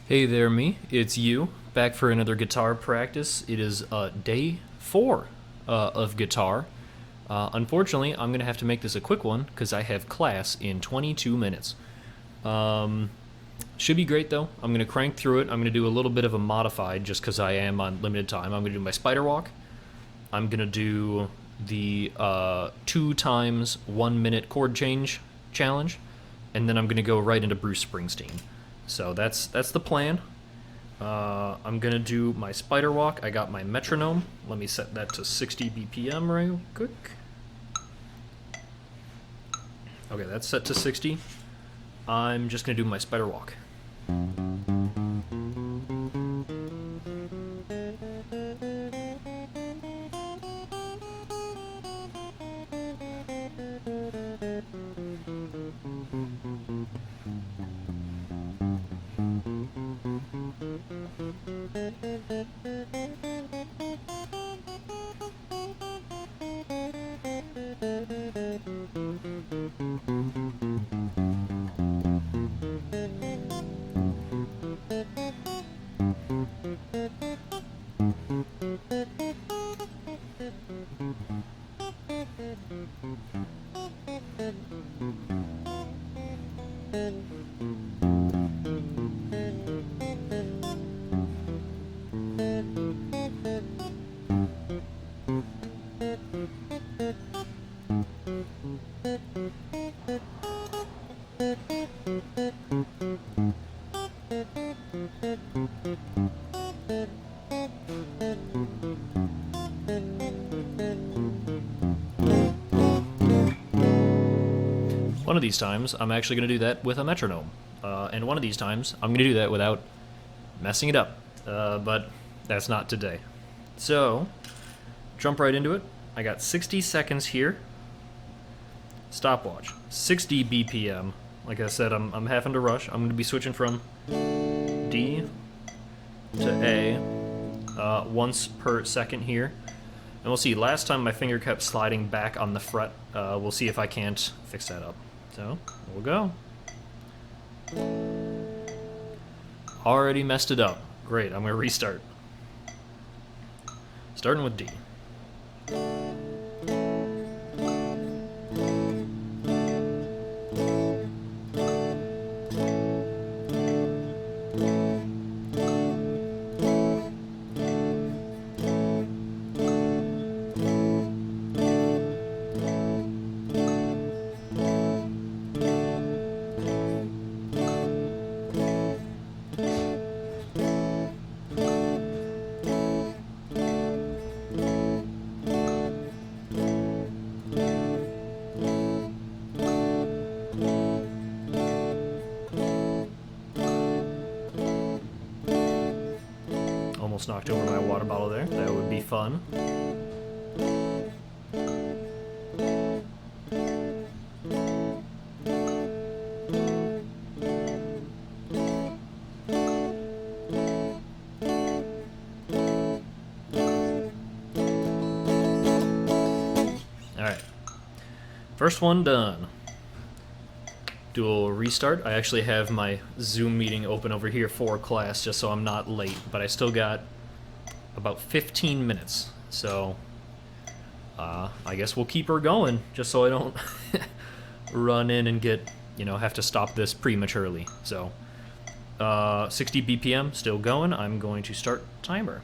Hey there, me. It's you, back for another guitar practice. It is day 4 of guitar. Unfortunately, I'm going to have to make this a quick one because I have class in 22 minutes. Should be great though. I'm going to crank through it. I'm going to do a little bit of a modified just because I am on limited time. I'm going to do my spider walk. I'm going to do the 2 times 1 minute chord change challenge. And then I'm going to go right into Bruce Springsteen. So that's the plan. I'm gonna do my spider walk. I got my metronome. Let me set that to 60 BPM real quick. Okay, that's set to 60. I'm just gonna do my spider walk. One of these times, I'm actually going to do that with a metronome. And one of these times, I'm going to do that without messing it up. But that's not today. So, jump right into it. I got 60 seconds here. Stopwatch. 60 BPM. Like I said, I'm having to rush. I'm going to be switching from D to A once per second here. And we'll see. Last time my finger kept sliding back on the fret. We'll see if I can't fix that up. So, we'll go. Already messed it up. Great, I'm going to restart. Starting with D. Almost knocked over my water bottle there. That would be fun. Alright. First one done. Do a restart. I actually have my Zoom meeting open over here for class just so I'm not late, but I still got about 15 minutes. So I guess we'll keep her going just so I don't run in and get, have to stop this prematurely. So 60 BPM still going. I'm going to start timer.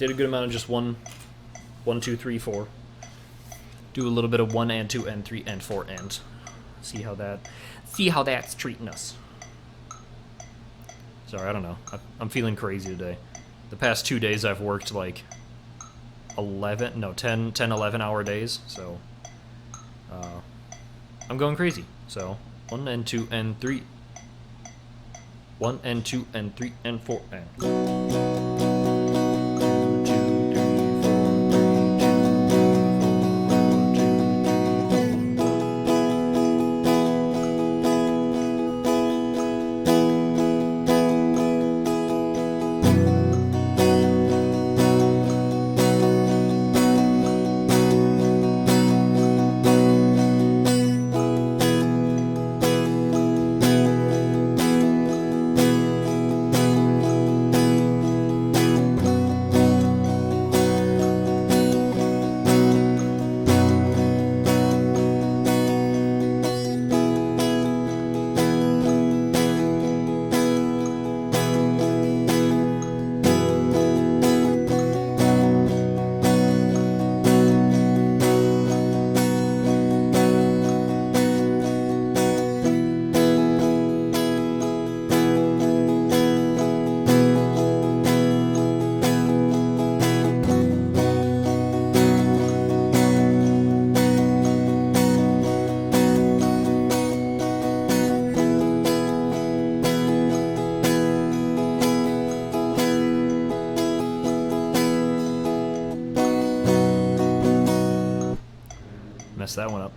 Did a good amount of just 1, 2, 3, 4. Do a little bit of 1 and 2 and 3 and 4 and see how that's treating us. Sorry, I don't know. I'm feeling crazy today. The past 2 days I've worked like 10, 11 hour days, so I'm going crazy. So 1 and 2 and 3. 1 and 2 and 3 and 4 and. Messed that one up.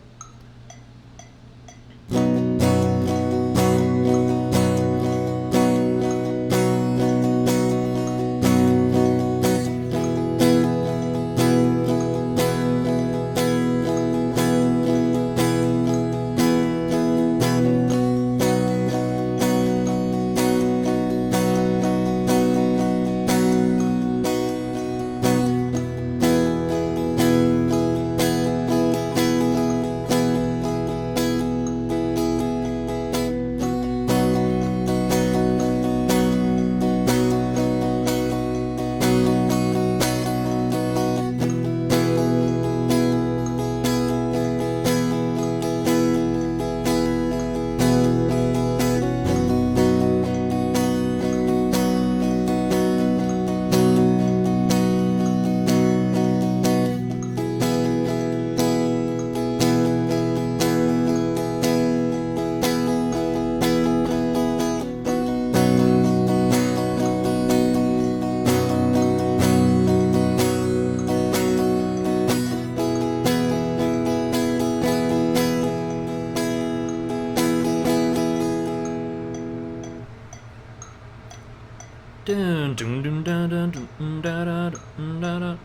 Dun, dun, dun, dun, dun, dun, dun, dun, dun, dun, dun.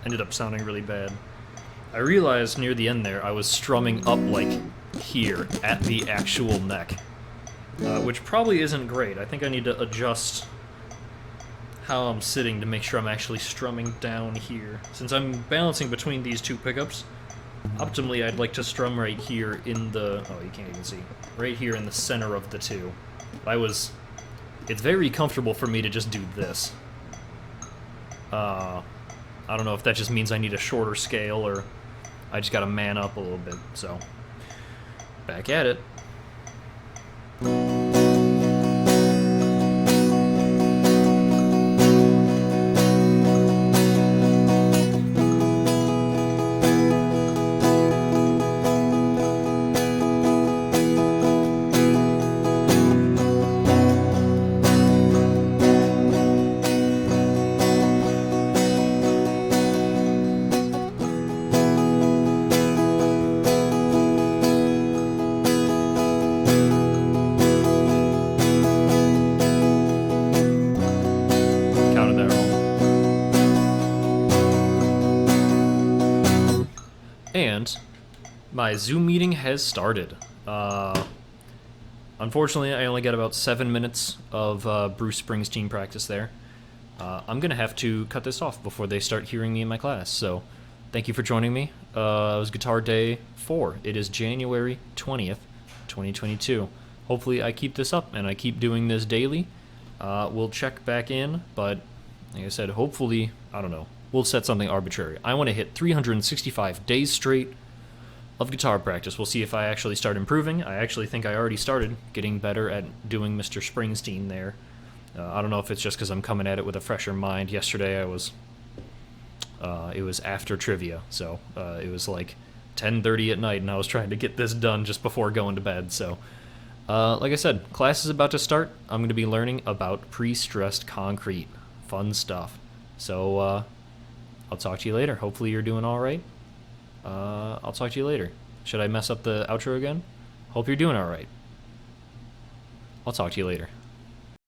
Ended up sounding really bad. I realized near the end there I was strumming up like here at the actual neck, which probably isn't great. I think I need to adjust how I'm sitting to make sure I'm actually strumming down here. Since I'm balancing between these two pickups, optimally I'd like to strum right here in the... oh, you can't even see. Right here in the center of the two. It's very comfortable for me to just do this. I don't know if that just means I need a shorter scale or I just gotta man up a little bit, so... back at it. And my Zoom meeting has started. Unfortunately, I only got about 7 minutes of Bruce Springsteen practice there. I'm going to have to cut this off before they start hearing me in my class. So thank you for joining me. It was Guitar Day 4. It is January 20th, 2022. Hopefully I keep this up and I keep doing this daily. We'll check back in, but like I said, hopefully, I don't know. We'll set something arbitrary. I want to hit 365 days straight of guitar practice. We'll see if I actually start improving. I actually think I already started getting better at doing Mr. Springsteen there. I don't know if it's just because I'm coming at it with a fresher mind. Yesterday it was after trivia, so it was like 10:30 at night, and I was trying to get this done just before going to bed. So, like I said, class is about to start. I'm going to be learning about pre-stressed concrete. Fun stuff. So, I'll talk to you later. Hopefully you're doing all right. I'll talk to you later. Should I mess up the outro again? Hope you're doing all right. I'll talk to you later.